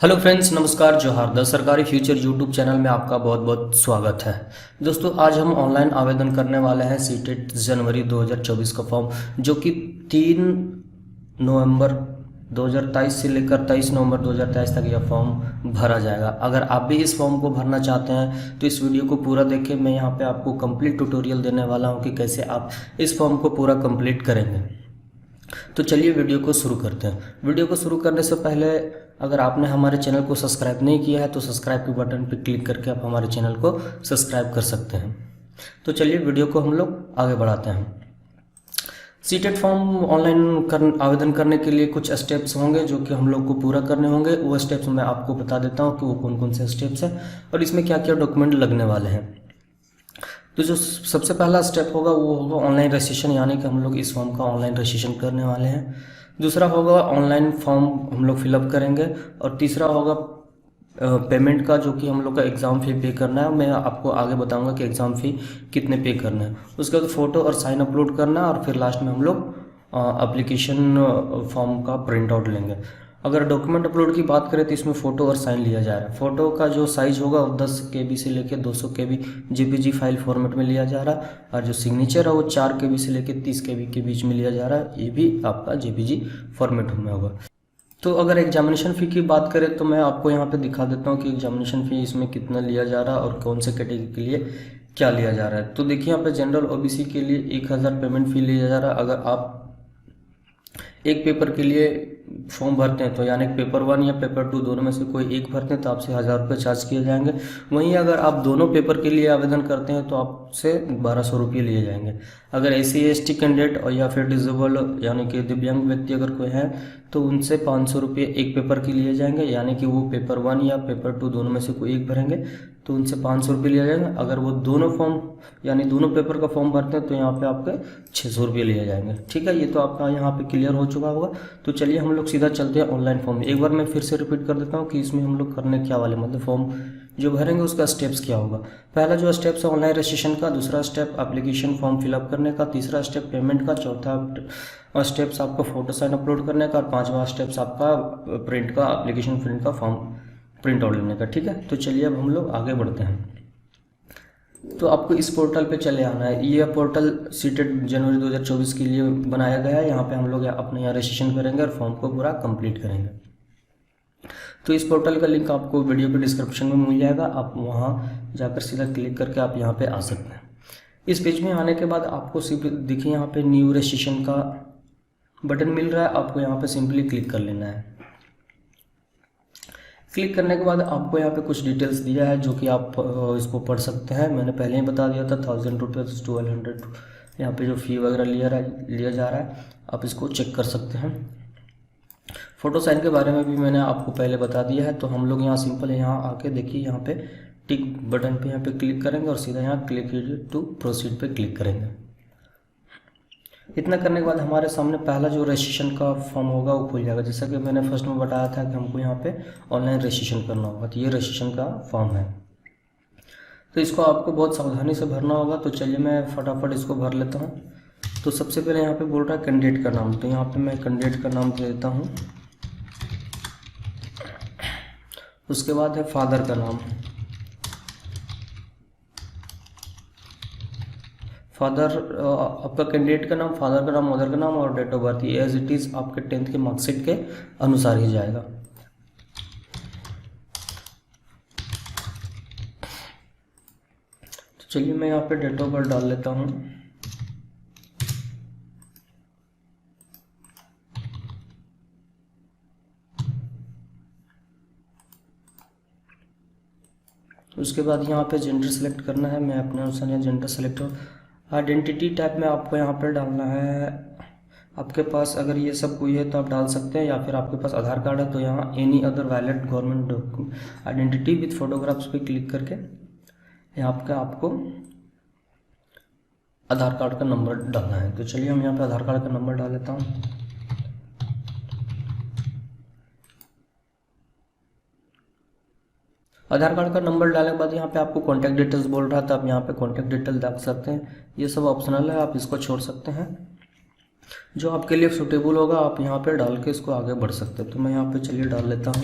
Hello friends, नमस्कार, जोहार। The सरकारी फ्यूचर यूट्यूब चैनल में आपका बहुत बहुत स्वागत है। दोस्तों, आज हम ऑनलाइन आवेदन करने वाले हैं सीटेट जनवरी 2024 का फॉर्म, जो कि 3 नवंबर 2023 से लेकर 23 नवंबर 2023 तक यह फॉर्म भरा जाएगा। अगर आप भी इस फॉर्म को भरना चाहते हैं तो इस वीडियो को पूरा देखें। मैं यहाँ पे आपको कंप्लीट ट्यूटोरियल देने वाला हूँ कि कैसे आप इस फॉर्म को पूरा कंप्लीट करेंगे। तो चलिए वीडियो को शुरू करते हैं। वीडियो को शुरू करने से पहले अगर आपने हमारे चैनल को सब्सक्राइब नहीं किया है तो सब्सक्राइब के बटन पर क्लिक करके आप हमारे चैनल को सब्सक्राइब कर सकते हैं। तो चलिए वीडियो को हम लोग आगे बढ़ाते हैं। सीटेट फॉर्म ऑनलाइन आवेदन करने के लिए कुछ स्टेप्स होंगे जो कि हम लोग को पूरा करने होंगे। वो स्टेप्स मैं आपको बता देता हूँ कि वो कौन कौन से स्टेप्स हैं और इसमें क्या क्या डॉक्यूमेंट लगने वाले हैं। तो जो सबसे पहला स्टेप होगा वो होगा ऑनलाइन रजिस्ट्रेशन, यानी कि हम लोग इस फॉर्म का ऑनलाइन रजिस्ट्रेशन करने वाले हैं। दूसरा होगा ऑनलाइन फॉर्म हम लोग फिलअप करेंगे और तीसरा होगा पेमेंट का, जो कि हम लोग का एग्ज़ाम फ़ी पे करना है। मैं आपको आगे बताऊंगा कि एग्ज़ाम फ़ी कितने पे करना है। उसके बाद फ़ोटो और साइन अपलोड करना है और फिर लास्ट में हम लोग एप्लीकेशन फॉर्म का प्रिंट आउट लेंगे। अगर डॉक्यूमेंट अपलोड की बात करें तो इसमें फ़ोटो और साइन लिया जा रहा है। फ़ोटो का जो साइज़ होगा वो 10 KB से लेकर 200 KB JPG फाइल फॉर्मेट में लिया जा रहा है और जो सिग्नेचर है वो 4 KB से लेकर 30 KB के बीच में लिया जा रहा है। ये भी आपका JPG फॉर्मेट में होगा। तो अगर एग्जामिनेशन फ़ी की बात करें तो मैं आपको यहाँ पे दिखा देता हूँ कि एग्जामिनेशन फ़ी इसमें कितना लिया जा रहा है और कौन से कैटेगरी के लिए क्या लिया जा रहा है। तो देखिए यहाँ पे जनरल OBC के लिए 1000 पेमेंट फ़ी लिया जा रहा है। अगर आप एक पेपर के लिए फॉर्म भरते हैं तो यानी पेपर 1 या पेपर 2 दोनों में से कोई एक भरते हैं तो आपसे 1000 रुपये चार्ज किए जाएंगे। वहीं अगर आप दोनों पेपर के लिए आवेदन करते हैं तो आपसे 1200 रुपये लिए जाएंगे। अगर SC/ST कैंडिडेट और या फिर डिजेबल यानी कि दिव्यांग व्यक्ति अगर कोई है तो उनसे 500 रुपये एक पेपर के लिए जाएंगे, यानी कि वो पेपर 1 या पेपर 2 दोनों में से कोई एक भरेंगे तो उनसे 500 रुपये लिया जाएगा। अगर वो दोनों फॉर्म यानी दोनों पेपर का फॉर्म भरते हैं तो यहाँ पे आपके 600 रुपये लिए जाएंगे। ठीक है, ये तो आपका यहाँ पे क्लियर हो चुका होगा। तो चलिए हम लोग सीधा चलते हैं ऑनलाइन फॉर्म में। एक बार मैं फिर से रिपीट कर देता हूँ कि इसमें हम लोग करने क्या वाले, मतलब फॉर्म जो भरेंगे उसका स्टेप्स क्या होगा। पहला जो स्टेप्स है ऑनलाइन रजिस्ट्रेशन का, दूसरा स्टेप एप्लीकेशन फॉर्म फिलअप करने का, तीसरा स्टेप पेमेंट का, चौथा स्टेप्स आपका फोटो साइन अपलोड करने का और पांचवा स्टेप्स आपका प्रिंट का, एप्लीकेशन प्रिंट का फॉर्म प्रिंट आउट लेने का। ठीक है, तो चलिए अब हम लोग आगे बढ़ते हैं। तो आपको इस पोर्टल पे चले आना है। ये पोर्टल सीटेट जनवरी 2024 के लिए बनाया गया है। यहाँ पे हम लोग अपने यहाँ रजिस्ट्रेशन करेंगे और फॉर्म को पूरा कंप्लीट करेंगे। तो इस पोर्टल का लिंक आपको वीडियो के डिस्क्रिप्शन में मिल जाएगा। आप वहाँ जाकर सीधा क्लिक करके आप यहाँ पे आ सकते हैं। इस पेज में आने के बाद आपको सिर्फ देखिए यहाँ पे न्यू रजिस्ट्रेशन का बटन मिल रहा है। आपको यहाँ पे सिंपली क्लिक कर लेना है। क्लिक करने के बाद आपको यहाँ पे कुछ डिटेल्स दिया है जो कि आप इसको पढ़ सकते हैं। मैंने पहले ही बता दिया था 1000 रुपीज़ 1200 यहाँ पे जो फ़ी वगैरह लिया जा रहा है, आप इसको चेक कर सकते हैं। फ़ोटो साइन के बारे में भी मैंने आपको पहले बता दिया है। तो हम लोग यहाँ सिंपल यहाँ आके देखिए यहाँ पे टिक बटन पे यहाँ पे क्लिक करेंगे और सीधा यहाँ क्लिक टू प्रोसीड पे क्लिक करेंगे। इतना करने के बाद हमारे सामने पहला जो रजिस्ट्रेशन का फॉर्म होगा वो खुल जाएगा। जैसा कि मैंने फर्स्ट में बताया था कि हमको यहाँ पे ऑनलाइन रजिस्ट्रेशन करना होगा, तो ये रजिस्ट्रेशन का फॉर्म है। तो इसको आपको बहुत सावधानी से भरना होगा। तो चलिए मैं फटाफट इसको भर लेता हूँ। तो सबसे पहले यहाँ पे बोल रहा है कैंडिडेट का नाम, तो यहाँ पे मैं कैंडिडेट का नाम दे देता हूँ। उसके बाद है फादर का नाम, फादर आपका कैंडिडेट का नाम, फादर का नाम, मदर का नाम और date of birth as it is आपके 10th के मार्कशीट के अनुसार ही जाएगा। तो चलिए मैं यहाँ पे डेट ऑफ बर्थ डाल लेता हूँ। उसके बाद यहाँ पे जेंडर सेलेक्ट करना है। मैं अपने अनुसार यहाँ जेंडर सेलेक्ट हो। आइडेंटिटी टाइप में आपको यहाँ पर डालना है, आपके पास अगर ये सब कोई है तो आप डाल सकते हैं, या फिर आपके पास आधार कार्ड है तो यहाँ any other valid government identity with photographs पे क्लिक करके यहाँ पे आपको आधार कार्ड का नंबर डालना है। तो चलिए हम यहाँ पे आधार कार्ड का नंबर डाल लेता हूँ। आधार कार्ड का नंबर डालने के बाद यहाँ पे आपको कॉन्टैक्ट डिटेल्स बोल रहा था, आप यहाँ पे कॉन्टैक्ट डिटेल डाल सकते हैं। ये सब ऑप्शनल है, आप इसको छोड़ सकते हैं। जो आपके लिए सूटेबल होगा आप यहाँ पे डाल के इसको आगे बढ़ सकते हैं। तो मैं यहाँ पे चलिए डाल लेता हूँ।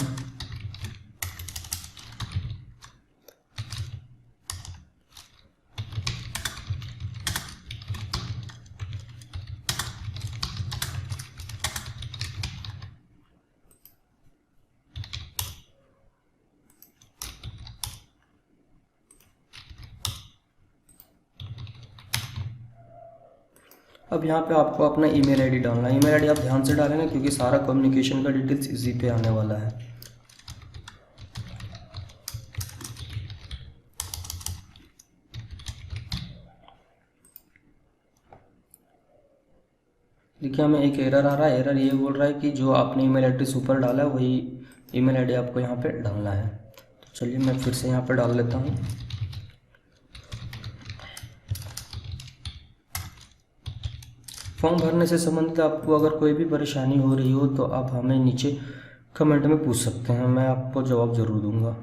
अब यहाँ पे आपको अपना ईमेल आईडी डालना है। ईमेल आईडी आप ध्यान से डालेंगे क्योंकि सारा कम्युनिकेशन का डिटेल्स इसी पे आने वाला है। देखिए हमें एक एरर आ रहा है। एरर ये बोल रहा है कि जो आपने ईमेल एड्रेस ऊपर डाला है वही ईमेल आईडी आपको यहाँ पे डालना है। तो चलिए मैं फिर से यहाँ पे डाल लेता हूँ। फॉर्म भरने से संबंधित आपको अगर कोई भी परेशानी हो रही हो तो आप हमें नीचे कमेंट में पूछ सकते हैं, मैं आपको जवाब ज़रूर दूंगा।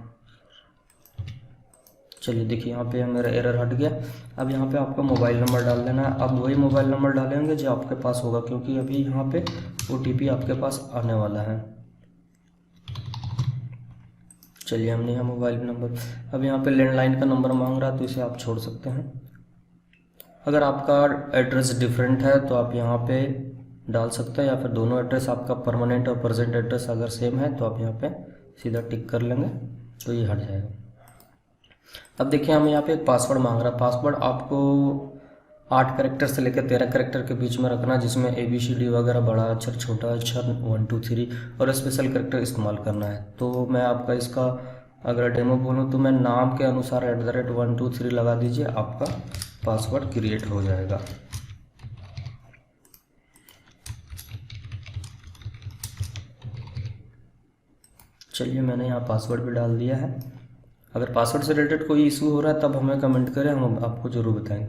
चलिए देखिए यहाँ पे मेरा एरर हट गया। अब यहाँ पे आपका मोबाइल नंबर डाल देना है। अब वही मोबाइल नंबर डालेंगे जो आपके पास होगा, क्योंकि अभी यहाँ पे OTP आपके पास आने वाला है। चलिए हमने यहाँ मोबाइल नंबर, अब यहाँ पे लैंडलाइन का नंबर मांग रहा है तो इसे आप छोड़ सकते हैं। अगर आपका एड्रेस डिफरेंट है तो आप यहाँ पे डाल सकते हैं, या फिर दोनों एड्रेस आपका परमानेंट और प्रेजेंट एड्रेस अगर सेम है तो आप यहाँ पे सीधा टिक कर लेंगे तो ये हट जाएगा। अब देखिए हमें यहाँ पे एक पासवर्ड मांग रहा है। पासवर्ड आपको 8 कैरेक्टर से लेकर 13 कैरेक्टर के बीच में रखना, जिसमें ABCD वगैरह बड़ा अक्षर, छोटा अक्षर, 1 2 3 और स्पेशल कैरेक्टर इस्तेमाल करना है। तो मैं आपका इसका अगर डेमो बोलूँ तो मैं नाम के अनुसार @1 2 3 लगा दीजिए, आपका पासवर्ड क्रिएट हो जाएगा। चलिए मैंने यहाँ पासवर्ड भी डाल दिया है। अगर पासवर्ड से रिलेटेड कोई इशू हो रहा है तब हमें कमेंट करें, हम आपको ज़रूर बताएंगे।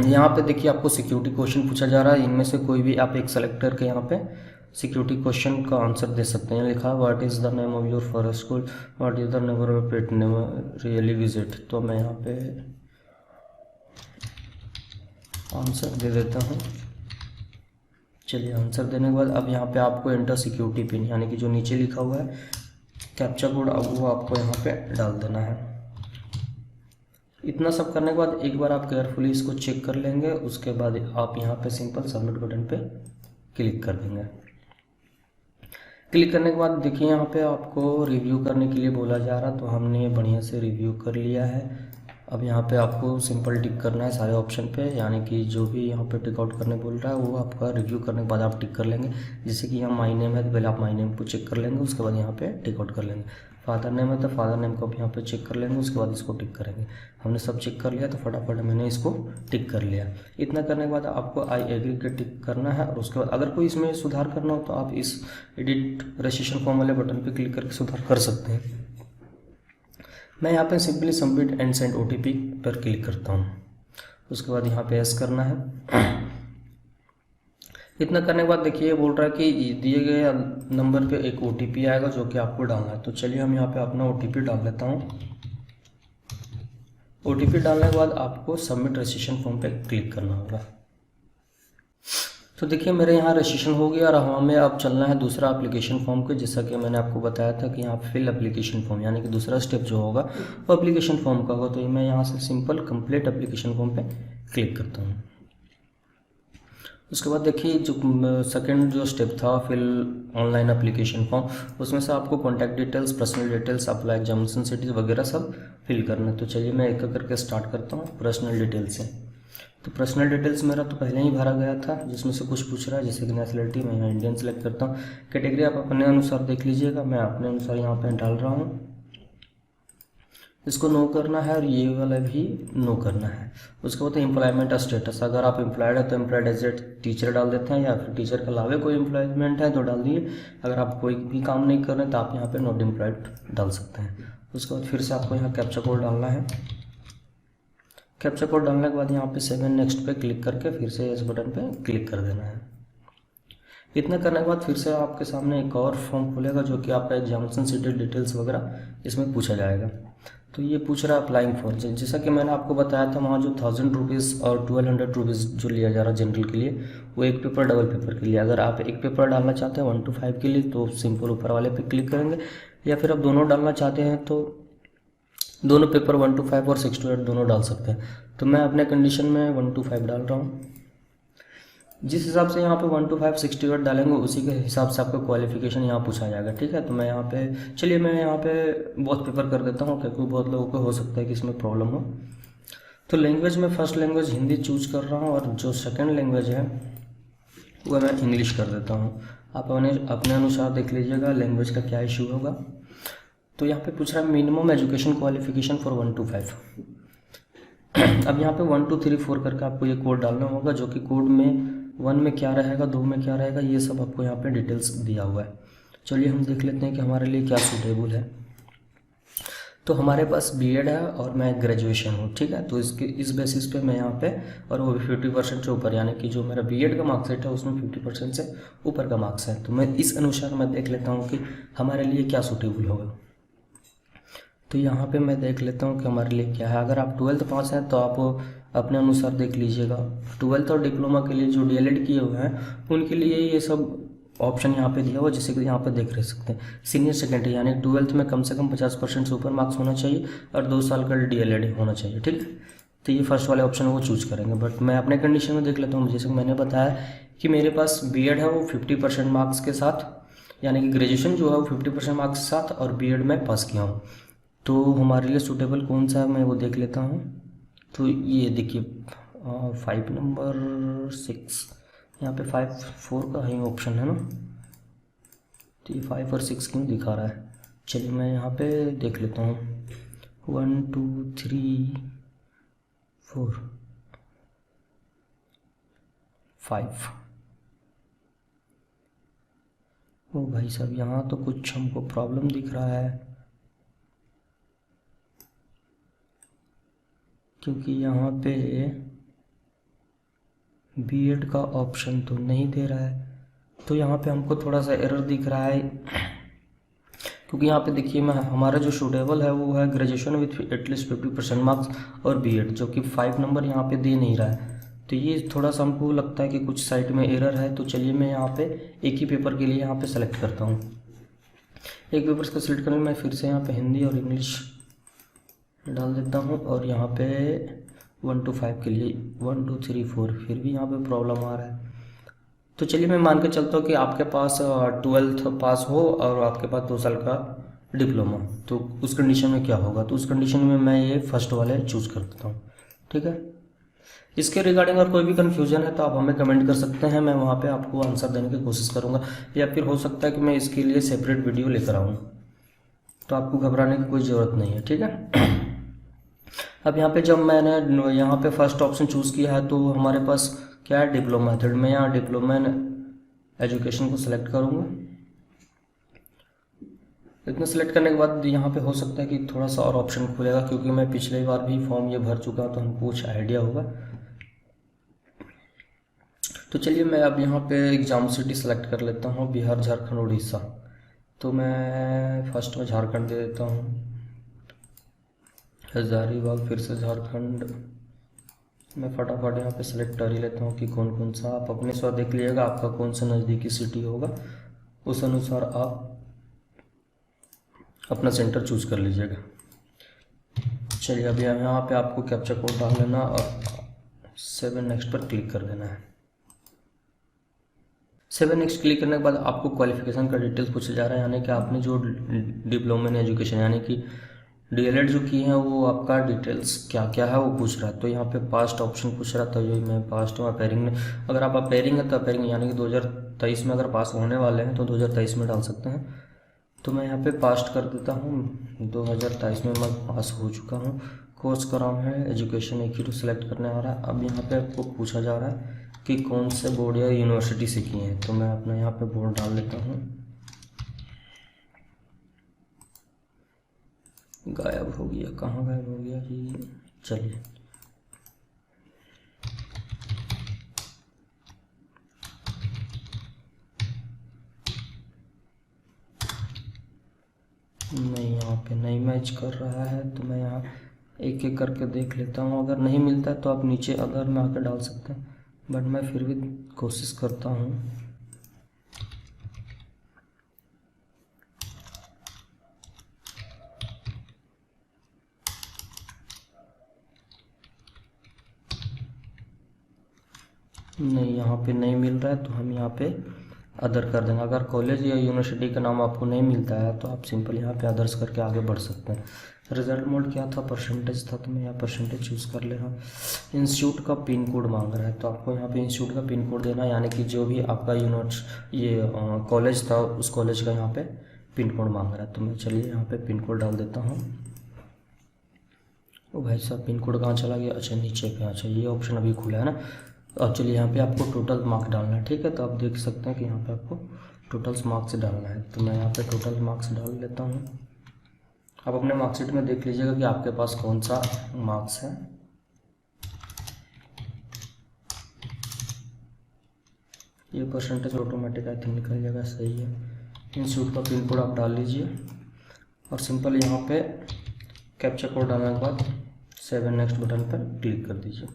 यहाँ पे देखिए आपको सिक्योरिटी क्वेश्चन पूछा जा रहा है। इनमें से कोई भी आप एक सेलेक्ट करके यहाँ पे सिक्योरिटी क्वेश्चन का आंसर दे सकते हैं। लिखा है what is the name of your first school, what is the neighbour of pet name really visit. तो मैं यहाँ पे आंसर दे देता हूँ। चलिए आंसर देने के बाद अब यहाँ पे आपको एंटर सिक्योरिटी पिन, यानी कि जो नीचे लिखा हुआ है कैप्चा कोड, अब वो आपको यहाँ पे डाल देना है। इतना सब करने के बाद एक बार आप केयरफुली इसको चेक कर लेंगे। उसके बाद आप यहाँ पे सिंपल सबमिट बटन पे क्लिक कर देंगे। क्लिक करने के बाद देखिए यहाँ पे आपको रिव्यू करने के लिए बोला जा रहा, तो हमने बढ़िया से रिव्यू कर लिया है। अब यहाँ पे आपको सिंपल टिक करना है सारे ऑप्शन पे, यानी कि जो भी यहाँ पे टिक आउट करने बोल रहा है वो आपका रिव्यू करने के बाद आप टिक कर लेंगे। जैसे कि यहाँ माई नेम है तो पहले आप माई नेम को चेक कर लेंगे, उसके बाद यहाँ पे टिक आउट कर लेंगे। फादर नेम है तो फादर नेम को आप यहाँ पे चेक कर लेंगे, उसके बाद इसको टिक करेंगे। हमने सब चेक कर लिया तो फटाफट मैंने इसको टिक कर लिया। इतना करने के बाद आपको आई एग्री के टिक करना है, और उसके बाद अगर कोई इसमें सुधार करना हो तो आप इस एडिट रजिस्ट्रेशन फॉर्म वाले बटन पर क्लिक करके सुधार कर सकते हैं। मैं यहाँ पे simply submit and send OTP पर क्लिक करता हूँ। उसके बाद यहाँ पे यस करना है। इतना करने के बाद देखिए ये बोल रहा है कि दिए गए नंबर पे एक OTP आएगा जो कि आपको डालना है। तो चलिए हम यहाँ पे अपना OTP डाल लेता हूँ। OTP डालने के बाद आपको सबमिट रजिस्ट्रेशन फॉर्म पे क्लिक करना होगा। तो देखिए मेरे यहाँ रजिस्ट्रेशन हो गया और हमें अब चलना है दूसरा एप्लीकेशन फॉर्म के। जैसा कि मैंने आपको बताया था कि यहाँ फिल एप्लीकेशन फॉर्म, यानी कि दूसरा स्टेप जो होगा वो एप्लीकेशन फॉर्म का होगा। तो मैं यहाँ से सिंपल कंप्लीट एप्लीकेशन फॉर्म पे क्लिक करता हूँ। उसके बाद देखिए जो सेकंड जो स्टेप था फिल ऑनलाइन एप्लीकेशन फॉर्म, उसमें से आपको contact details, personal details, apply examination cities वगैरह सब फिल करना है। तो चलिए मैं एक करके स्टार्ट करता हूँ पर्सनल डिटेल्स से। तो पर्सनल डिटेल्स मेरा तो पहले ही भरा गया था, जिसमें से कुछ पूछ रहा है जैसे कि नेशनलिटी, मैं यहाँ इंडियन सेलेक्ट करता हूँ। कैटेगरी आप अपने अनुसार देख लीजिएगा, मैं अपने अनुसार यहाँ पे डाल रहा हूँ। इसको नो करना है और ये वाला भी नो करना है। उसके बाद एम्प्लॉयमेंट स्टेटस, अगर आप एम्प्लॉयड है तो एम्प्लॉयड एज ए टीचर डाल देते हैं, या फिर टीचर के अलावा कोई एम्प्लॉयमेंट है तो डाल दिए। अगर आप कोई भी काम नहीं कर रहे तो आप यहाँ पे नॉट एम्प्लॉयड डाल सकते हैं। उसके बाद फिर से आपको यहाँ कैप्चा कोड डालना है। कैप्चा कोड डालने के बाद यहाँ पे 7 नेक्स्ट पे क्लिक करके फिर से इस बटन पे क्लिक कर देना है। इतना करने के बाद फिर से आपके सामने एक और फॉर्म खुलेगा जो कि आपका एग्जामिनेशन सीटेड डिटेल्स वगैरह इसमें पूछा जाएगा। तो ये पूछ रहा है अप्लाइंग फॉर, जैसा कि मैंने आपको बताया था वहाँ जो 1000 रुपीज़ और 1200 रुपीज़ जो लिया जा रहा है जनरल के लिए, वो एक पेपर डबल पेपर के लिए। अगर आप एक पेपर डालना चाहते हैं 1 to 5 के लिए तो सिंपल ऊपर वाले पे क्लिक करेंगे, या फिर आप दोनों डालना चाहते हैं तो दोनों पेपर 1 to 5 और 6 to 8 दोनों डाल सकते हैं। तो मैं अपने कंडीशन में 1 to 5 डाल रहा हूँ। जिस हिसाब से यहाँ पे 1 to 5 68 डालेंगे उसी के हिसाब से आपका क्वालिफिकेशन यहाँ पूछा जाएगा, ठीक है। तो मैं यहाँ पे चलिए मैं यहाँ पे बहुत पेपर कर देता हूँ, क्योंकि बहुत लोगों को हो सकता है कि इसमें प्रॉब्लम हो। तो लैंग्वेज में फर्स्ट लैंग्वेज हिंदी चूज कर रहा हूँ और जो सेकंड लैंग्वेज है वो मैं इंग्लिश कर देता हूँ। आप अपने अनुसार देख लीजिएगा लैंग्वेज का क्या इशू होगा। तो यहाँ पे पूछ रहा है minimum education qualification for 1 to 5। अब यहाँ पे 1 2 3 4 करके आपको ये कोड डालना होगा, जो कि कोड में 1 में क्या रहेगा, 2 में क्या रहेगा, ये सब आपको यहाँ पे डिटेल्स दिया हुआ है। चलिए हम देख लेते हैं कि हमारे लिए क्या सूटेबल है। तो हमारे पास बीएड है और मैं ग्रेजुएशन हूँ, ठीक है। तो इस बेसिस पे मैं यहाँ पे, और वो भी 50% से ऊपर, यानी कि जो मेरा बीएड का मार्क्सशीट है उसमें 50% से ऊपर का मार्क्स है। तो मैं इस अनुसार मैं देख लेता हूँ कि हमारे लिए क्या सूटेबल होगा। तो यहाँ पे मैं देख लेता हूँ कि हमारे लिए क्या है। अगर आप 12th पास हैं तो आप अपने अनुसार देख लीजिएगा। 12th और डिप्लोमा के लिए जो डीएलएड किए हुए हैं उनके लिए ये सब ऑप्शन यहाँ पे दिया हुआ, जैसे कि यहाँ पे देख रह सकते हैं। सीनियर सेकेंडरी यानी 12th में कम से कम 50% से ऊपर मार्क्स होना चाहिए और 2 साल का डीएलएड होना चाहिए, ठीक है। तो ये फर्स्ट वाले ऑप्शन वो चूज करेंगे। बट मैं अपने कंडीशन में देख लेता हूँ। जैसे मैंने बताया कि मेरे पास बीएड है वो 50% मार्क्स के साथ, यानी कि ग्रेजुएशन जो है वो 50% मार्क्स के साथ, और बीएड में पास किया हूँ। तो हमारे लिए सूटेबल कौन सा है मैं वो देख लेता हूँ। तो ये देखिए 5 नंबर 6, यहाँ पे 5 4 का ही ऑप्शन है ना। तो ये 5 और 6 क्यों दिखा रहा है। चलिए मैं यहाँ पे देख लेता हूँ 1 2 3 4 5। ओ भाई साहब, यहाँ तो कुछ हमको प्रॉब्लम दिख रहा है, क्योंकि यहाँ पे बीएड का ऑप्शन तो नहीं दे रहा है। तो यहाँ पे हमको थोड़ा सा एरर दिख रहा है, क्योंकि यहाँ पे देखिए मैं हमारा जो सूटेबल है वो है ग्रेजुएशन विथ एटलीस्ट 50% मार्क्स और बीएड, जो कि 5 नंबर यहाँ पे दे नहीं रहा है। तो ये थोड़ा सा हमको लगता है कि कुछ साइट में एरर है। तो चलिए मैं यहाँ पे एक ही पेपर के लिए यहाँ पे सेलेक्ट करता हूँ। एक पेपर को सिलेक्ट करने में मैं फिर से यहाँ पे हिंदी और इंग्लिश डाल देता हूँ, और यहाँ पे 1 to 5 के लिए 1 2 3 4, फिर भी यहाँ पे प्रॉब्लम आ रहा है। तो चलिए मैं मान के चलता हूँ कि आपके पास 12th पास हो और आपके पास 2 साल का डिप्लोमा, तो उस कंडीशन में क्या होगा। तो उस कंडीशन में मैं ये फर्स्ट वाले चूज़ कर देता हूँ, ठीक है। इसके रिगार्डिंग और कोई भी कन्फ्यूजन है तो आप हमें कमेंट कर सकते हैं, मैं वहाँ पे आपको आंसर देने की कोशिश करूँगा, या फिर हो सकता है कि मैं इसके लिए सेपरेट वीडियो लेकर आऊँ। तो आपको घबराने की कोई ज़रूरत नहीं है, ठीक है। अब यहाँ पे जब मैंने यहाँ पे फर्स्ट ऑप्शन चूज़ किया है तो हमारे पास क्या है, डिप्लोमा मेथड। मैं यहाँ डिप्लोमा इन एजुकेशन को सिलेक्ट करूँगा। इतना सेलेक्ट करने के बाद यहाँ पे हो सकता है कि थोड़ा सा और ऑप्शन खुलेगा, क्योंकि मैं पिछले बार भी फॉर्म ये भर चुका तो हमको कुछ आइडिया होगा। तो चलिए मैं अब यहाँ पे एग्ज़ाम सिटी सेलेक्ट कर लेता हूँ, बिहार झारखंड उड़ीसा। तो मैं फर्स्ट में झारखंड दे देता हूँ, हजारीबाग, फिर से झारखंड। मैं फटाफट यहाँ पे सेलेक्ट कर ही लेता हूँ कि कौन कौन सा। आप अपने स्वाद देख लीजिएगा आपका कौन सा नज़दीकी सिटी होगा, उस अनुसार आप अपना सेंटर चूज़ कर लीजिएगा। चलिए अब यहाँ पे आपको कैप्चा कोड डाल लेना और 7 नेक्स्ट पर क्लिक कर देना है। 7 नेक्स्ट क्लिक करने के बाद आपको क्वालिफिकेशन का डिटेल्स पूछा जा रहा है, यानी कि आपने जो डिप्लोमा इन एजुकेशन यानी कि डीएलएड जो की है वो आपका डिटेल्स क्या क्या है वो पूछ रहा है। तो यहाँ पे पास्ट ऑप्शन पूछ रहा था, जो मैं पास्ट हूँ। अपेयरिंग में अगर आप अपेयरिंग है तो अपेयरिंग यानी कि 2023 में अगर पास होने वाले हैं तो 2023 में डाल सकते हैं। तो मैं यहाँ पे पास्ट कर देता हूँ, 2023 में मैं पास हो चुका हूँ। कोर्स का नाम है एजुकेशन, एक ही तो सिलेक्ट करने आ रहा है। अब यहाँ पे आपको पूछा जा रहा है कि कौन से बोर्ड या यूनिवर्सिटी से किए हैं, तो मैं अपना यहाँ पे बोर्ड डाल देता हूँ। गायब हो गया, कहाँ गायब हो गया जी। चलिए नहीं, यहाँ पे नहीं मैच कर रहा है, तो मैं यहाँ एक एक करके देख लेता हूँ। अगर नहीं मिलता है तो आप नीचे अदर में आकर डाल सकते हैं, बट मैं फिर भी कोशिश करता हूँ। नहीं, यहाँ पे नहीं मिल रहा है, तो हम यहाँ पे अदर कर देंगे। अगर कॉलेज या यूनिवर्सिटी का नाम आपको नहीं मिलता है तो आप सिंपल यहाँ पे अदर्स करके आगे बढ़ सकते हैं। रिजल्ट मोड क्या था, परसेंटेज था, तो मैं यहाँ परसेंटेज चूज़ कर ले रहा हूँ। इंस्टीट्यूट का पिन कोड मांग रहा है, तो आपको यहाँ पे इंस्टीट्यूट का पिन कोड देना है, यानी कि जो भी आपका ये कॉलेज था उस कॉलेज का यहाँ पे पिन कोड मांग रहा है। तो मैं चलिए यहाँ पे पिन कोड डाल देता हूँ। ओ भाई साहब, पिन कोड कहाँ चला गया? अच्छा नीचे पे, अच्छा ये ऑप्शन अभी खुला है ना। और चलिए यहाँ पे आपको टोटल मार्क्स डालना है, ठीक है। तो आप देख सकते हैं कि यहाँ पे आपको टोटल मार्क्स डालना है, तो मैं यहाँ पे टोटल मार्क्स डाल लेता हूँ। आप अपने मार्कशीट में देख लीजिएगा कि आपके पास कौन सा मार्क्स है। ये परसेंटेज ऑटोमेटिक आई थिंक निकल जाएगा, सही है। इंस्टीट्यूट का पिन कोड आप डाल लीजिए और सिंपल यहाँ पे कैप्चा कोड डालने के बाद सेव एंड नेक्स्ट बटन पर क्लिक कर दीजिए।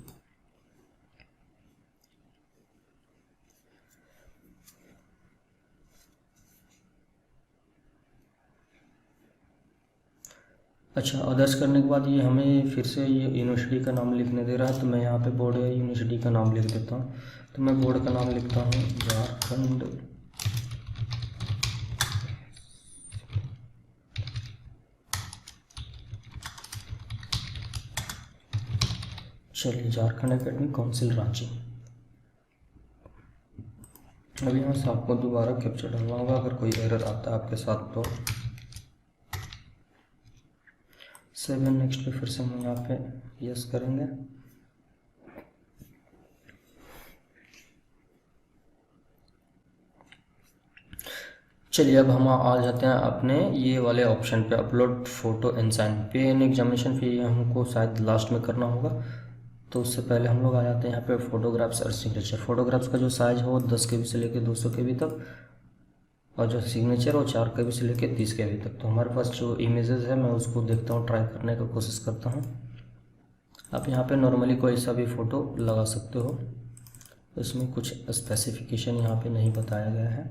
अच्छा, अदर्स करने के बाद ये हमें फिर से ये यूनिवर्सिटी का नाम लिखने दे रहा है, तो मैं यहाँ पे बोर्ड या यूनिवर्सिटी का नाम लिख देता हूँ। तो मैं बोर्ड का नाम लिखता हूँ झारखंड। चलिए, झारखंड एकेडमिक काउंसिल रांची। अभी यहाँ से आपको दोबारा कैप्चा डालना होगा, अगर कोई एरर आता है आपके साथ तो। सेव एंड नेक्स्ट पे फिर से हम यहाँ पे यस करेंगे। चलिए, अब हम आ जाते हैं अपने ये वाले ऑप्शन पे, अपलोड फोटो एंड साइन। पे एन एग्जामिनेशन फी हमको शायद लास्ट में करना होगा, तो उससे पहले हम लोग आ जाते हैं यहाँ पे फोटोग्राफ्स और सिग्नेचर। फोटोग्राफ्स का जो साइज़ हो 10 KB से लेकर 200 KB तक, और जो सिग्नेचर वो 4 KB से लेकर 30 KB तक। तो हमारे पास जो इमेजेस है मैं उसको देखता हूँ, ट्राई करने का कोशिश करता हूँ। आप यहाँ पे नॉर्मली कोई सा भी फ़ोटो लगा सकते हो, इसमें कुछ स्पेसिफिकेशन यहाँ पे नहीं बताया गया है।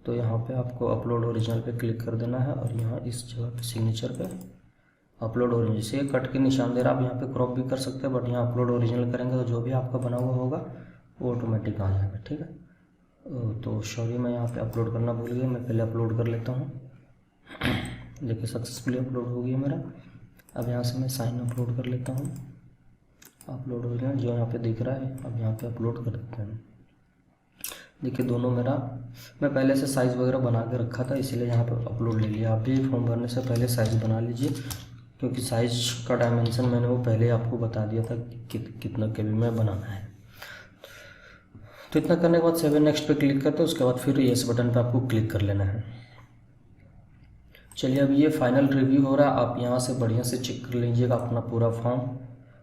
तो यहाँ पे आपको अपलोड ओरिजिनल पे क्लिक कर देना है और यहाँ इस जगह पे सिग्नेचर पे अपलोड ओरिजिनल, जैसे कट के निशान दे रहा है, आप यहाँ पे क्रॉप भी कर सकते हैं, बट यहाँ अपलोड ओरिजिनल करेंगे तो जो भी आपका बना हुआ होगा वो ऑटोमेटिक आ जाएगा, ठीक है। तो सॉरी, मैं यहाँ पे अपलोड करना भूल गया, मैं पहले अपलोड कर लेता हूँ। देखिए सक्सेसफुली अपलोड हो गया मेरा। अब यहाँ से मैं साइन अपलोड कर लेता हूँ। अपलोड हो गया जो यहाँ पे दिख रहा है, अब यहाँ पे अपलोड कर देते हैं। देखिए दोनों मेरा, मैं पहले से साइज़ वगैरह बना के रखा था, इसलिए यहाँ पे अपलोड ले लिया। आप भी फॉर्म भरने से पहले साइज़ बना लीजिए, क्योंकि साइज़ का डायमेंशन मैंने वो पहले आपको बता दिया था कितना KB में बनाना है। तो इतना करने के बाद सेव एंड नेक्स्ट पे क्लिक करते हैं, उसके बाद फिर येस बटन पे आपको क्लिक कर लेना है। चलिए, अब ये फाइनल रिव्यू हो रहा है, आप यहाँ से बढ़िया से चेक कर लीजिएगा अपना पूरा फॉर्म।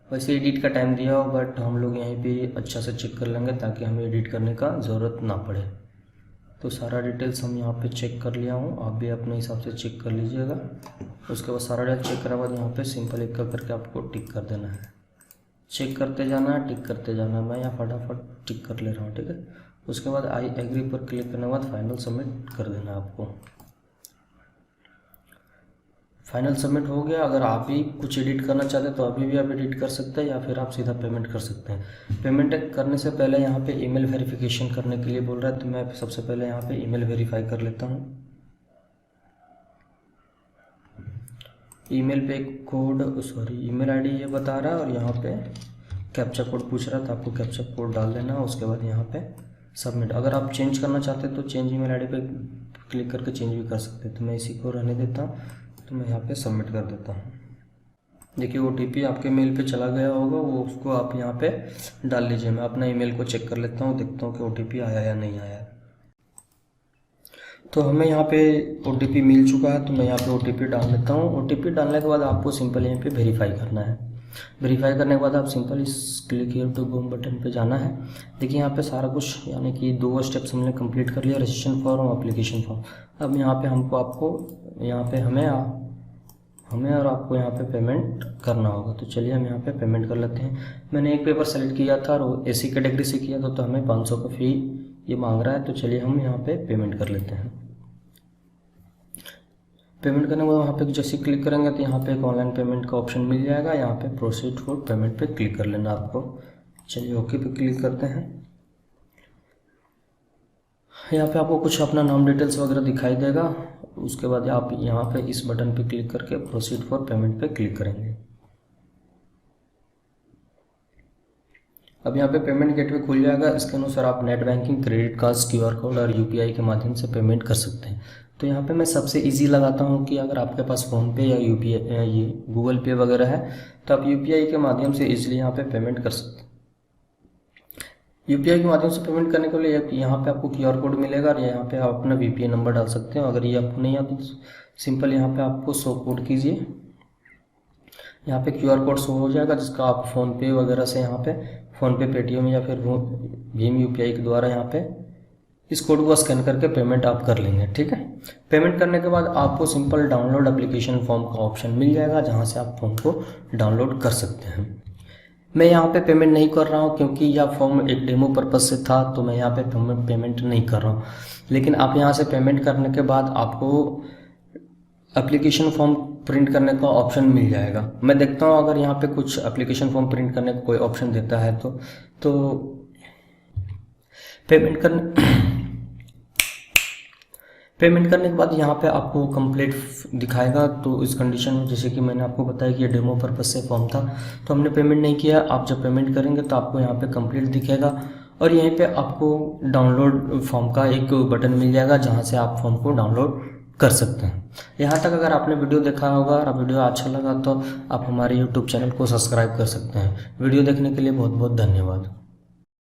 वैसे एडिट का टाइम दिया हो, बट हम लोग यहीं पे अच्छा से चेक कर लेंगे ताकि हमें एडिट करने का ज़रूरत ना पड़े। तो सारा डिटेल्स हम यहाँ पे चेक कर लिया हूँ, आप भी अपने हिसाब से चेक कर लीजिएगा। उसके बाद सारा डिटेल चेक करने के बाद यहाँ पे सिंपल एक करके आपको टिक कर देना है। चेक करते जाना है, टिक करते जाना है। मैं यहाँ फटाफट टिक कर ले रहा हूँ, ठीक है। उसके बाद आई एग्री पर क्लिक करने के बाद फाइनल सबमिट कर देना है आपको। फाइनल सबमिट हो गया। अगर आप भी कुछ एडिट करना चाहते हैं तो अभी भी आप एडिट कर सकते हैं, या फिर आप सीधा पेमेंट कर सकते हैं। पेमेंट करने से पहले यहाँ पे ईमेल वेरिफिकेशन करने के लिए बोल रहा है, तो मैं सबसे पहले यहाँ पे ईमेल वेरीफाई कर लेता हूँ। ईमेल पे कोड, सॉरी ईमेल आईडी ये बता रहा है, और यहाँ पे कैप्चा कोड पूछ रहा था, आपको कैप्चा कोड डाल देना। उसके बाद यहाँ पे सबमिट। अगर आप चेंज करना चाहते हैं तो चेंज ईमेल आईडी पे क्लिक करके चेंज भी कर सकते हैं, तो मैं इसी को रहने देता हूँ। तो मैं यहाँ पे सबमिट कर देता हूँ। देखिए OTP आपके मेल पे चला गया होगा, वो उसको आप यहाँ पे डाल लीजिए। मैं अपना ईमेल को चेक कर लेता हूँ, देखता हूँ कि OTP आया या नहीं आया। तो हमें यहाँ पे OTP मिल चुका है, तो मैं यहाँ पे OTP डाल देता हूँ। OTP डालने के बाद आपको सिंपल यहाँ पे वेरीफाई करना है। वेरीफाई करने के बाद आप सिंपल इस click here to go button पे जाना है। देखिए यहाँ पे सारा कुछ, यानी कि 2 स्टेप्स हमने कंप्लीट कर लिया, रजिस्ट्रेशन फॉर्म और एप्लीकेशन फॉर्म। अब यहाँ पे आपको यहाँ पे हमें और आपको यहाँ पे पेमेंट करना होगा। तो चलिए हम यहाँ पे पेमेंट कर लेते हैं। मैंने एक पेपर सेलेक्ट किया था और AC कैटेगरी से किया था, तो हमें 500 का फ़ी ये मांग रहा है। तो चलिए हम यहाँ पे पेमेंट कर लेते हैं। पेमेंट करने के बाद वहाँ पे जैसे क्लिक करेंगे तो यहाँ पे एक ऑनलाइन पेमेंट का ऑप्शन मिल जाएगा। यहाँ पे प्रोसीड फॉर पेमेंट पे क्लिक कर लेना आपको। चलिए ओके पे क्लिक करते हैं। यहाँ पे आपको कुछ अपना नाम डिटेल्स वगैरह दिखाई देगा, उसके बाद आप यहाँ पे इस बटन पे क्लिक करके प्रोसीड फॉर पेमेंट पे क्लिक करेंगे। अब यहाँ पे पेमेंट गेटवे खुल जाएगा। इसके अनुसार आप net banking, credit cards, QR code और यूपीआई के माध्यम से पेमेंट कर सकते हैं। तो यहाँ पे मैं सबसे इजी लगाता हूँ कि अगर आपके पास फ़ोनपे या यूपीआई, ये गूगल पे वगैरह है, तो आप यूपीआई के माध्यम से इजीली यहाँ पे पेमेंट कर सकते हैं। यूपीआई के माध्यम से पेमेंट करने के लिए यहाँ पे आपको क्यूआर कोड मिलेगा और यहाँ पे आप अपना वीपीआई नंबर डाल सकते हो। अगर ये आपको नहीं आता सिंपल यहाँ पे आपको शो कोड कीजिए, यहाँ पे क्यूआर कोड शो हो जाएगा जिसका आप फ़ोनपे वगैरह से यहाँ पे फ़ोनपे, पेटीएम या फिर भीम यूपीआई के द्वारा यहाँ पे इस कोड को स्कैन करके पेमेंट आप कर लेंगे। ठीक है, पेमेंट करने के बाद आपको सिंपल डाउनलोड एप्लीकेशन फॉर्म का ऑप्शन मिल जाएगा जहाँ से आप फॉर्म को डाउनलोड कर सकते हैं। मैं यहाँ पे पेमेंट नहीं कर रहा हूँ क्योंकि यह फॉर्म एक डेमो पर्पज़ से था, तो मैं यहाँ पे पेमेंट नहीं कर रहा हूँ। लेकिन आप यहाँ से पेमेंट करने के बाद आपको एप्लीकेशन फॉर्म प्रिंट करने का ऑप्शन मिल जाएगा। मैं देखता हूँ अगर यहाँ पे कुछ एप्लीकेशन फॉर्म प्रिंट करने का कोई ऑप्शन देता है तो पेमेंट करने के बाद यहाँ पे आपको कंप्लीट दिखाएगा। तो इस कंडीशन में जैसे कि मैंने आपको बताया कि ये डेमो पर्पज़ से फॉर्म था, तो हमने पेमेंट नहीं किया। आप जब पेमेंट करेंगे तो आपको यहाँ पे कंप्लीट दिखेगा और यहीं पे आपको डाउनलोड फॉर्म का एक बटन मिल जाएगा जहाँ से आप फॉर्म को डाउनलोड कर सकते हैं। यहाँ तक अगर आपने वीडियो देखा होगा और वीडियो अच्छा लगा तो आप हमारे यूट्यूब चैनल को सब्सक्राइब कर सकते हैं। वीडियो देखने के लिए बहुत बहुत धन्यवाद।